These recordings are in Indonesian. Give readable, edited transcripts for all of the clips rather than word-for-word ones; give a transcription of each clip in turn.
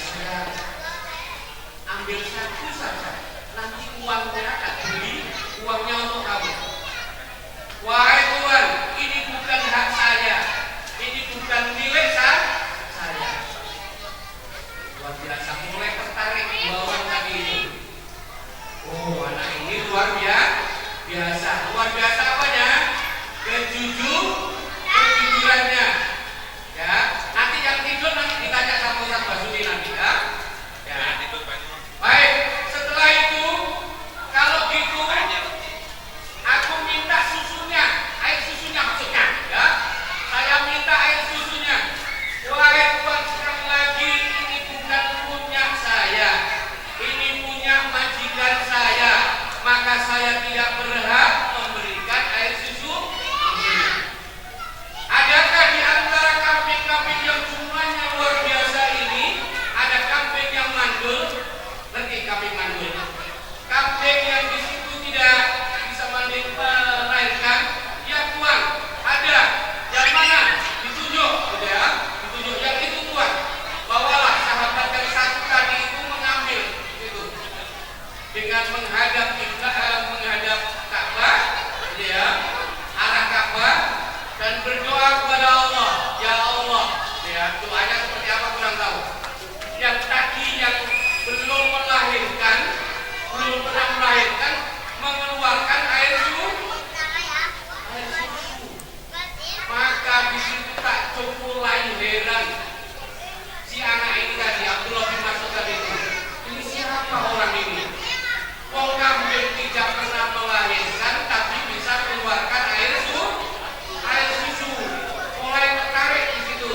saya ambil satu saja, nanti uangnya tak beli, uangnya untuk kamu. Wahai Tuhan, ini bukan hak saya, ini bukan milik saya. Luar biasa, mulai tertarik dua orang tadi itu. Oh, anak ini luar biasa. Luar biasa apanya? Kejujurannya. Ya, nanti yang tidur nanti ditanya sama Ustaz Basudi nanti ya. Baik, setelah itu kalau gitu aku minta susunya, air susunya maksudnya ya. Saya minta air susunya. Wahai Tuhan, sekali lagi ini bukan punya saya. Ini punya majikan saya. Maka saya tidak berhak memberikan air susu ini. Adakah di antara kambing-kambing yang jumlahnya luar biasa ini ada kambing yang mandul? Ngerti kambing mandul? Kambing yang di situ tidak bisa melahirkan? Ya Tuhan, ada. Yang mana? Ditunjuk, ya. Ditunjuk yang itu Tuhan. Bawalah sahabat yang satu tadi itu mengambil itu dengan menghadap Ka'bah, ya, arah Ka'bah dan berdoa kepada Allah. Ya Allah, ya, doanya seperti apa kurang tahu. Yang tadi yang belum pernah melahirkan mengeluarkan air susu. Maka di situ tak cukup lain heran si anak ini tadi, Abdullah bin Mas'ud tadi itu. Ini siapa orang ini? Wong kambing tidak pernah melahirkan tapi bisa mengeluarkan air susu. Mulai tertarik di situ.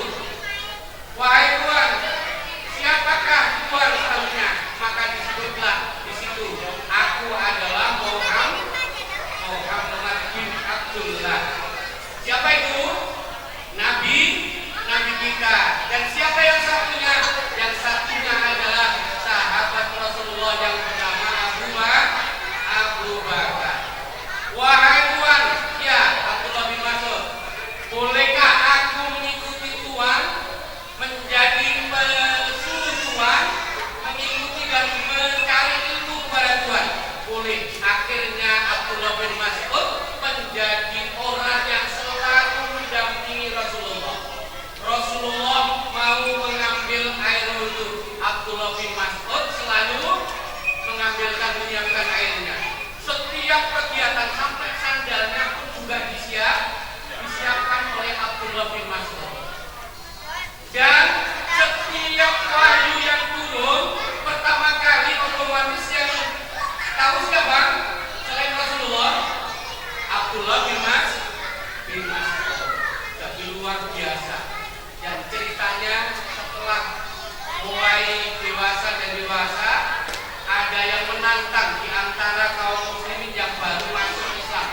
Wahai Tuhan, siapakah Tuhan seharusnya? Maka disebutlah di situ, aku adalah Muhammad bin Abdullah. Siapa itu? Nabi kita. Dan siapa yang satunya? Yang satunya adalah sahabat Rasulullah yang bernama Abu Bakar. Wahai Tuhan, ya Abdullah bin Mas'ud, bolehkah aku mengikuti Tuhan, menjadi pesuruh Tuhan, mengikuti dan mencari ilmu kepada Tuhan? Boleh. Akhirnya Abdullah bin Mas'ud menjadi orang yang selalu mendampingi Rasulullah. Rasulullah mau mengambil air wudhu, Abdullah bin Mas'ud selalu menyiapkan airnya. Setiap kegiatan sampai sandalnya pun juga disiapkan oleh Abdullah bin Mas'ud. Dan setiap wahyu yang turun, pertama kali otomatis yang tahu siapa? Selain Rasulullah, Abdullah bin Mas'ud. Jadi luar biasa. Dan ceritanya setelah mulai dewasa, ada yang menantang di antara kaum muslimin yang baru masuk Islam.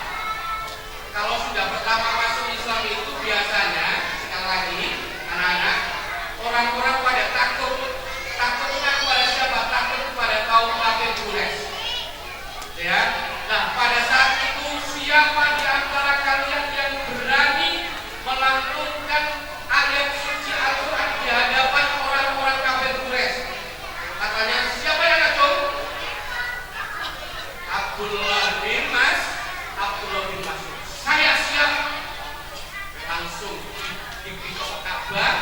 Kalau sudah pertama masuk Islam itu biasanya, sekali lagi anak-anak, orang-orang pada takutnya kepada siapa? Takut kepada kaum kafir Quraisy. Ya. Nah, pada saat itu siapa di antara kalian yang berani melantunkan ayat suci Al-Quran di hadapan orang-orang kafir Quraisy? Katanya, siapa yang ngacung? Abdullah bin Mas'ud. Saya siap. Langsung di Ka'bah.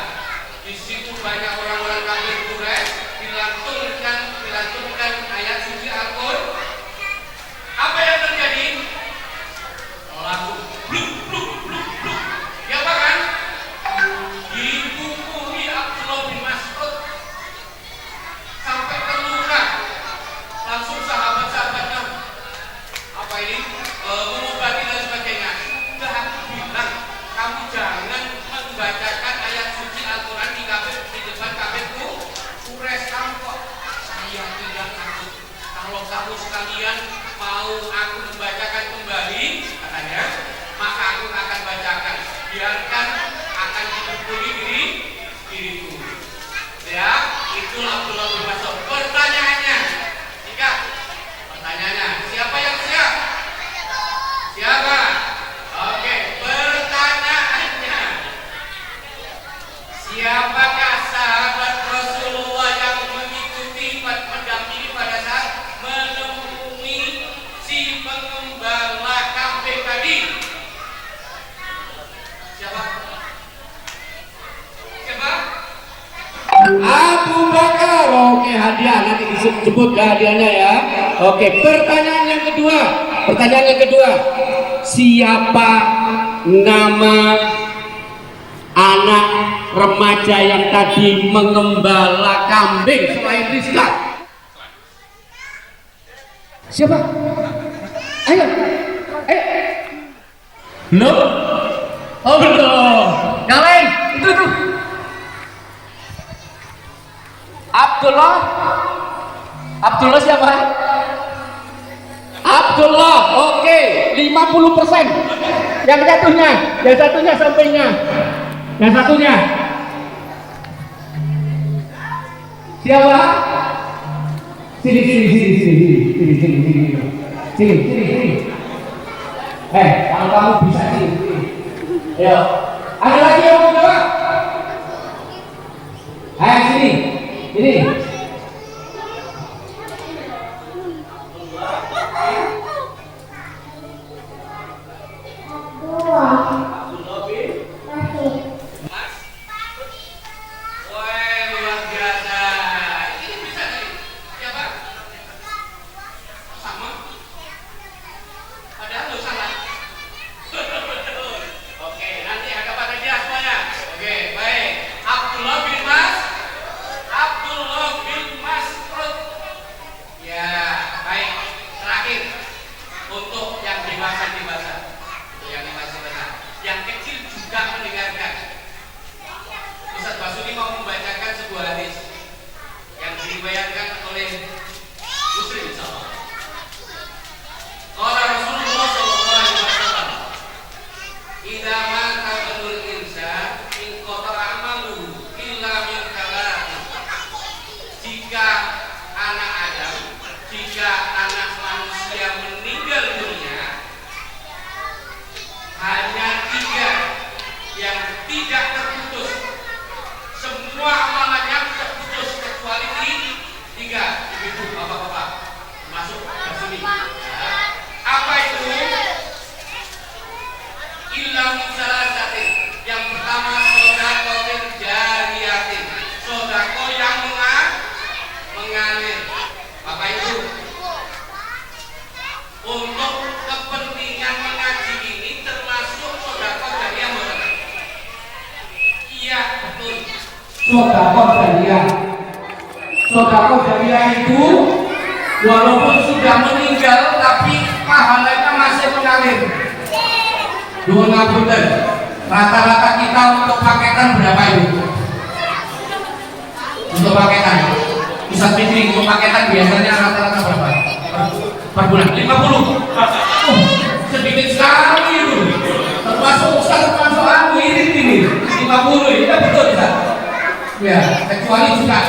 Di situ banyak orang-orang kafir Quraisy dilantunkan ayat suci Al-Quran. Apa yang terjadi? Langsung bluk. Ya apa kan? Dipukuli Abdullah bin Mas'ud sampai terluka. Langsung sahabat-sahabatnya apa ini? Mengobati dan sebagainya. Sudah aku bilang, kamu jangan membacakan ayat suci Al-Quran di depan kafirku. Quraisy kamu kok. Saya tidak takut. Kalau kamu sekalian mau aku membacakan kembali, katanya, maka aku akan bacakan. Biarkan akan dipukuli diriku. Ya, itulah Abdullah bin Mas'ud. Pertanyaannya, siapa yang siap? Siapa? Oke, pertanyaannya, siapakah sahabat Rasulullah yang hadiah, nanti disebut hadiahnya ya. Oke, pertanyaan yang kedua, siapa nama anak remaja yang tadi mengembala kambing selain Rizka? Siapa? Ayo. Loh? Oh betul. Yang lain, itu. Abdullah siapa? Abdullah, oke, 50%. Yang satunya sampingnya. Yang satunya siapa? Sini. Kalau kamu bisa sini. Ayo. Ada lagi yang mau jawab? Ayo sini. Sodako jariah itu walaupun sudah meninggal tapi pahalanya masih mengalir. Nuwun ngapunten. Rata-rata kita untuk paketan berapa itu? Untuk paketan Ustaz Fikri, untuk paketan biasanya rata-rata berapa? Per bulan 50. Sedikit sekali itu. Termasuk Ustaz, termasuk aku ini 50 itu betul Ustaz. Ya, kecuali juga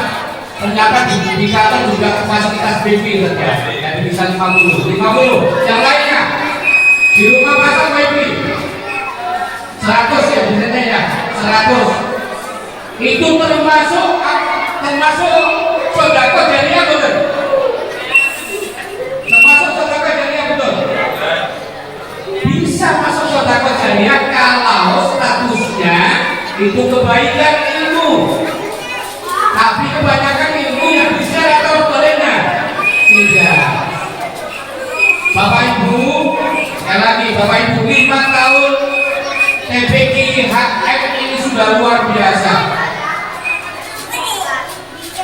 ternyata di kantor juga fasilitas BP saja, jadi bisa 50. Yang lainnya di rumah pasang wifi 100 ya biasanya ya, 100. Itu termasuk sodako jariah betul. Termasuk sodako jariah betul. Bisa masuk sodako jariah kalau statusnya itu kebaikan ilmu. Tapi kebanyakan ilmu yang bisa atau bolehnya tidak. Bapak Ibu, sekali lagi Bapak Ibu, 5 tahun TPQ HM ini sudah luar biasa.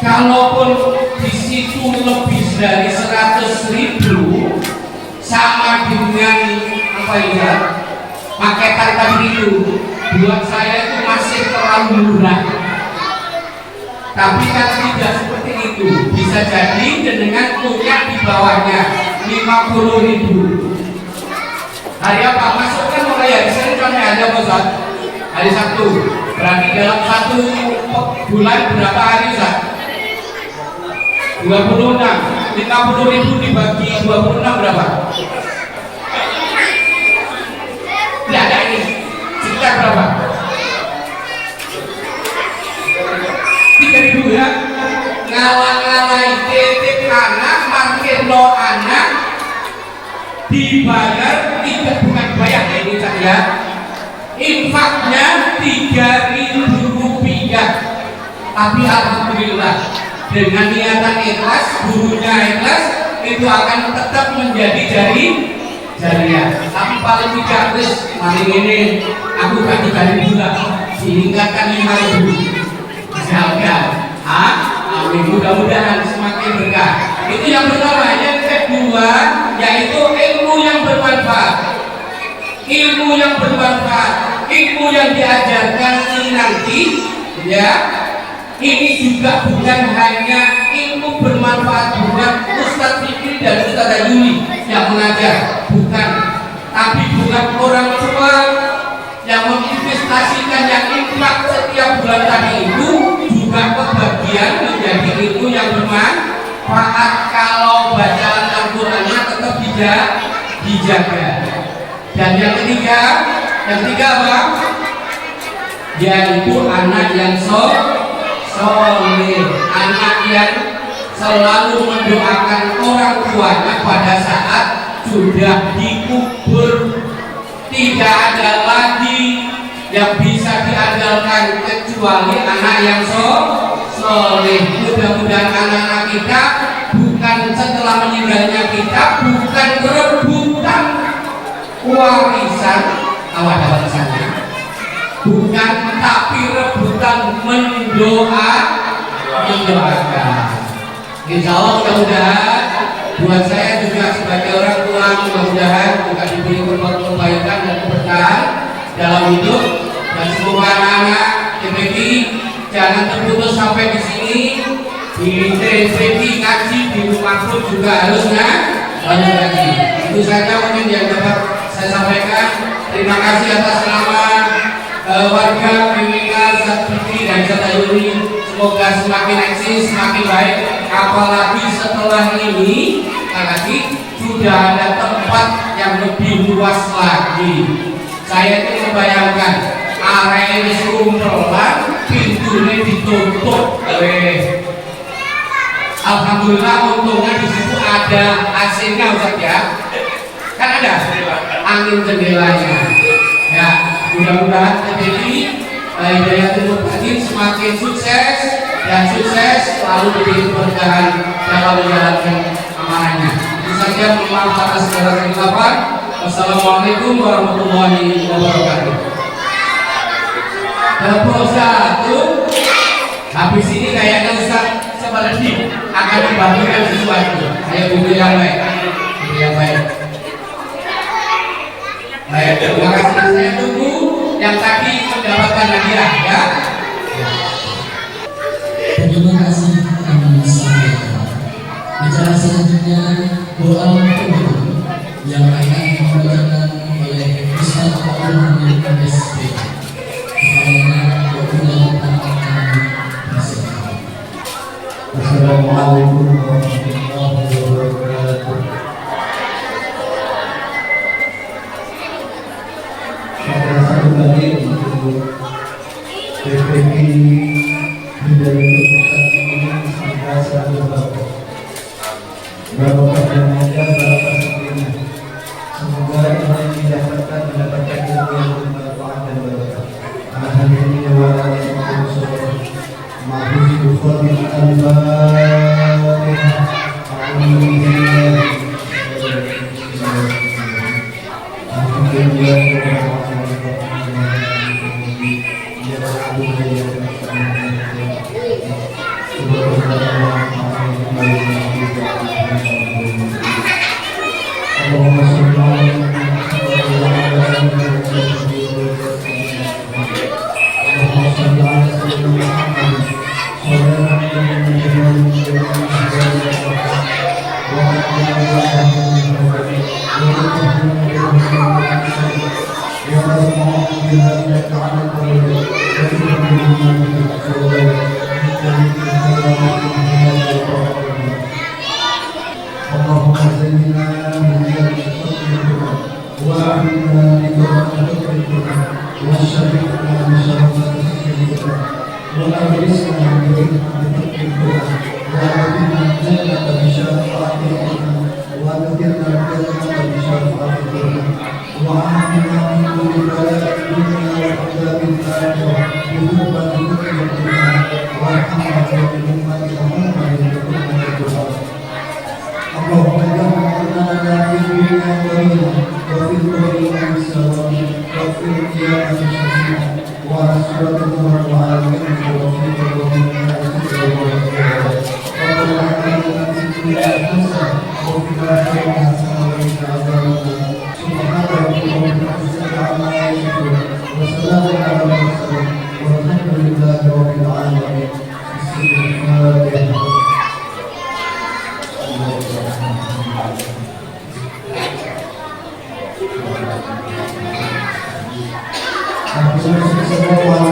Kalaupun di situ lebih dari 100.000 sama dengan apa ya, paketan tadi itu, buat saya itu masih terlalu murah. Tapi kan tidak seperti itu. Bisa jadi dengan punya di bawahnya 50.000. Hari apa? Masukkan mulai hari Senin sampai hari apa Ustaz? Hari Sabtu. Berarti dalam 1 bulan berapa hari Ustaz? 26. 50.000 dibagi 26 berapa? Tidak ada ini. Sekitar berapa? 3.000 ya. Ngalah-ngalahin titip anak, parkir no anak, dibayar tidak, bukan bayar ini saja. Infaknya 3.000 rupiah. Tapi alhamdulillah dengan niatan ikhlas, gurunya ikhlas, itu akan tetap menjadi jariah. Tapi paling tidak terus mari ini aku kasih dari bulan ditingkatkan 5.000 misalkan. Amin, mudah-mudahan semakin berkah. Itu yang pertama. Yang kedua yaitu ilmu yang bermanfaat. Ilmu yang bermanfaat, ilmu yang diajarkan ini nanti, ya, ini juga bukan hanya ilmu bermanfaat, bukan Ustadz Fikri dan Ustadz Yuli yang mengajar, bukan, tapi bukan orang tua yang menginvestasikan yang infak setiap bulan tadi itu juga kebagian menjadi ilmu yang bermanfaat kalau bacaan Al-Qur'annya tetap dijaga. Dan yang ketiga apa? Yaitu anak yang soleh, anak yang selalu mendoakan orang tuanya pada saat sudah dikubur. Tidak ada lagi yang bisa diandalkan kecuali anak yang soleh. Mudah-mudahan anak-anak kita bukan setelah meninggalnya kita bukan rebutan warisan, ada warisannya, bukan, tapi rebutan mendoakan. Insya Allah mudah-mudahan buat saya juga sebagai orang tua, mudah-mudahan juga diberi kebaikan dan keberkahan dalam hidup, dan semoga anak-anak TPG jangan terputus sampai di sini. Di TPG ngaji di rumah pun juga harus ngaji. Itu saja mungkin yang dapat saya sampaikan. Terima kasih atas nama warga Bimbingan Ustadz Fikri dan Ustadz Yuli. Semoga semakin eksis, semakin baik. Apalagi setelah ini lagi sudah ada tempat yang lebih luas lagi. Saya itu membayangkan area ini sumpelan, pintunya ditutup. Alhamdulillah untungnya di situ ada AC-nya Ustaz ya. Kan ada angin jendelanya. Ya, mudah-mudahan terjadi Hidayatul Muttaqin semakin sukses selalu diberi keberkahan dalam menjalankan amanahnya. Itu saja, mohon maaf atas segala kesilapan. Wassalamualaikum warahmatullahi wabarakatuh. Dapur satu. Habis ini kayaknya Ustaz seperti akan dibagikan sesuatu. Saya buku yang baik. Baik, terima kasih. Saya tunggu yang tadi mendapatkan hadiah ya. Terima kasih kami sampaikan. Acara selanjutnya doa untuk yang akan dibacakan oleh Ustaz Abdul Hamid SP. Assalamualaikum warahmatullahi wabarakatuh. Pada satu kali untuk PPP Hidayatul Muttaqin ini semoga selalu barokah dan mudah barokah semuanya. Semoga orang yang didapatkan mendapatkan ilmu yang bermanfaat dan barokah. Alhamdulillah wa alaikum Mahfuz Bukhari Al-Fatihah. Wa Aku semua